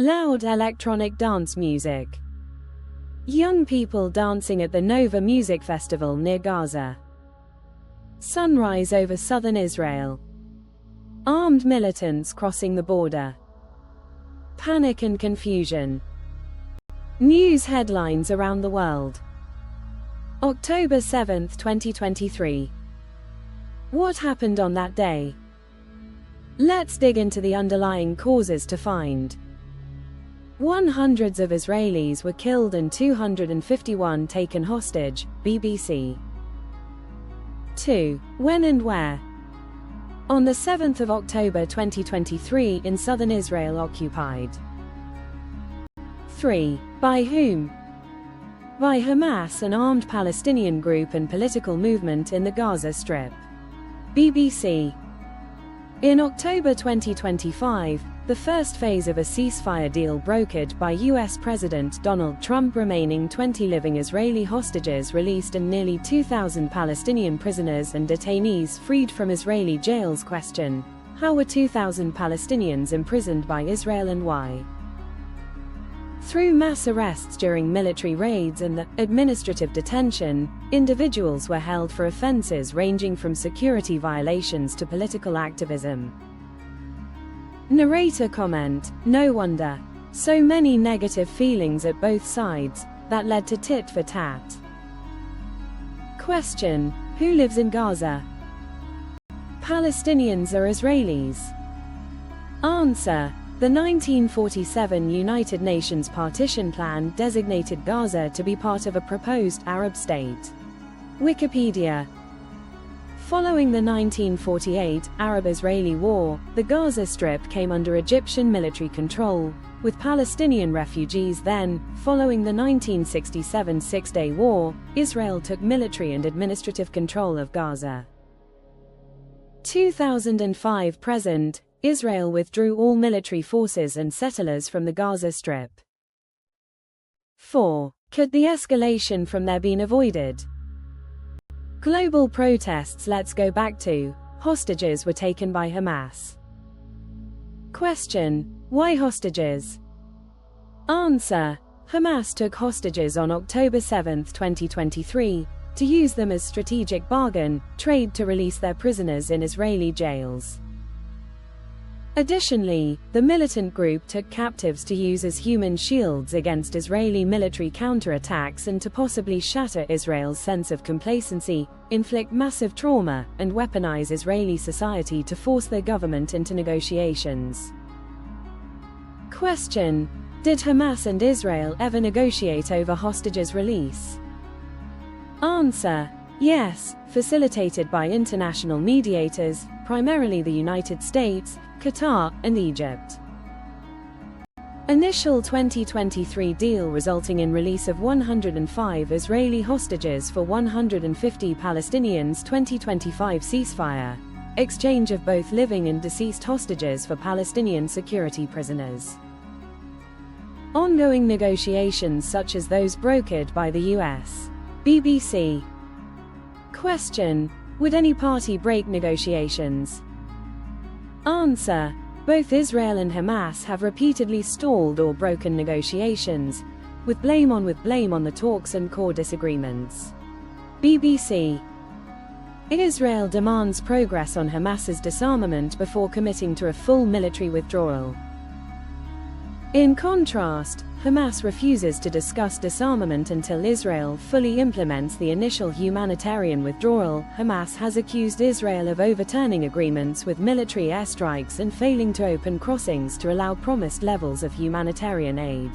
Loud electronic dance music. Young people dancing at the Nova Music Festival near Gaza. Sunrise over southern Israel. Armed militants crossing the border. Panic and confusion. News headlines around the world. October 7, 2023. What happened on that day? Let's dig into the underlying causes to find. Hundreds of Israelis were killed and 251 taken hostage, BBC. 2. When and where? On the 7th of October 2023 in southern Israel occupied. 3. By whom? By Hamas, an armed Palestinian group and political movement in the Gaza Strip. BBC. In October 2025, the first phase of a ceasefire deal brokered by US President Donald Trump, remaining 20 living Israeli hostages released and nearly 2,000 Palestinian prisoners and detainees freed from Israeli jails. Question: how were 2,000 Palestinians imprisoned by Israel and why? Through mass arrests during military raids and the administrative detention, individuals were held for offenses ranging from security violations to political activism. Narrator comment: no wonder. So many negative feelings at both sides, that led to tit for tat. Question: who lives in Gaza? Palestinians or Israelis? Answer: the 1947 United Nations partition plan designated Gaza to be part of a proposed Arab state. Wikipedia. Following the 1948 Arab-Israeli War, the Gaza Strip came under Egyptian military control, with Palestinian refugees then. Following the 1967 Six-Day War, Israel took military and administrative control of Gaza. 2005 present, Israel withdrew all military forces and settlers from the Gaza Strip. 4. Could the escalation from there been avoided? Global protests. Let's go back to hostages were taken by Hamas. Question: why hostages? Answer: Hamas took hostages on October 7, 2023, to use them as strategic bargain trade to release their prisoners in Israeli jails. Additionally, the militant group took captives to use as human shields against Israeli military counterattacks and to possibly shatter Israel's sense of complacency, inflict massive trauma, and weaponize Israeli society to force their government into negotiations. Question: did Hamas and Israel ever negotiate over hostages' release? Answer: yes, facilitated by international mediators, primarily the United States, Qatar, and Egypt. Initial 2023 deal resulting in release of 105 Israeli hostages for 150 Palestinians. 2025 ceasefire. Exchange of both living and deceased hostages for Palestinian security prisoners. Ongoing negotiations such as those brokered by the US. BBC. Question: would any party break negotiations? Answer: both Israel and Hamas have repeatedly stalled or broken negotiations, with blame on the talks and core disagreements. BBC. Israel demands progress on Hamas's disarmament before committing to a full military withdrawal. In contrast, Hamas refuses to discuss disarmament until Israel fully implements the initial humanitarian withdrawal. Hamas has accused Israel of overturning agreements with military airstrikes and failing to open crossings to allow promised levels of humanitarian aid.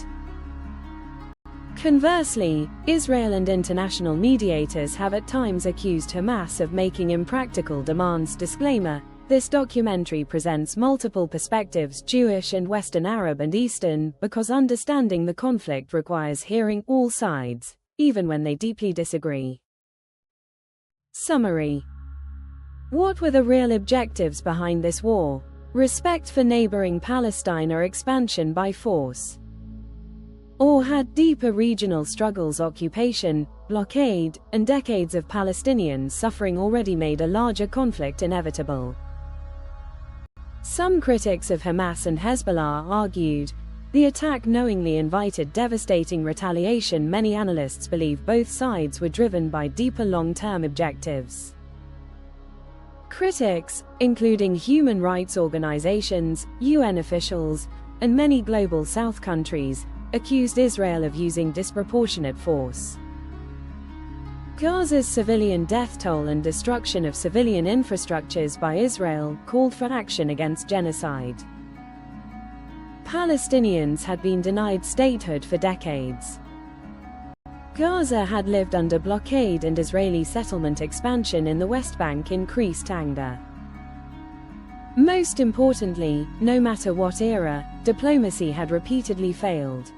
Conversely, Israel and international mediators have at times accused Hamas of making impractical demands. Disclaimer: this documentary presents multiple perspectives, Jewish and Western, Arab and Eastern, because understanding the conflict requires hearing all sides, even when they deeply disagree. Summary. What were the real objectives behind this war? Respect for neighboring Palestine or expansion by force? Or had deeper regional struggles, occupation, blockade, and decades of Palestinian suffering already made a larger conflict inevitable? Some critics of Hamas and Hezbollah argued, The attack knowingly invited devastating retaliation. Many analysts believe both sides were driven by deeper long-term objectives. Critics, including human rights organizations, UN officials, and many global South countries, accused Israel of using disproportionate force. Gaza's civilian death toll and destruction of civilian infrastructures by Israel called for action against genocide. Palestinians had been denied statehood for decades. Gaza had lived under blockade, and Israeli settlement expansion in the West Bank increased anger. Most importantly, no matter what era, diplomacy had repeatedly failed.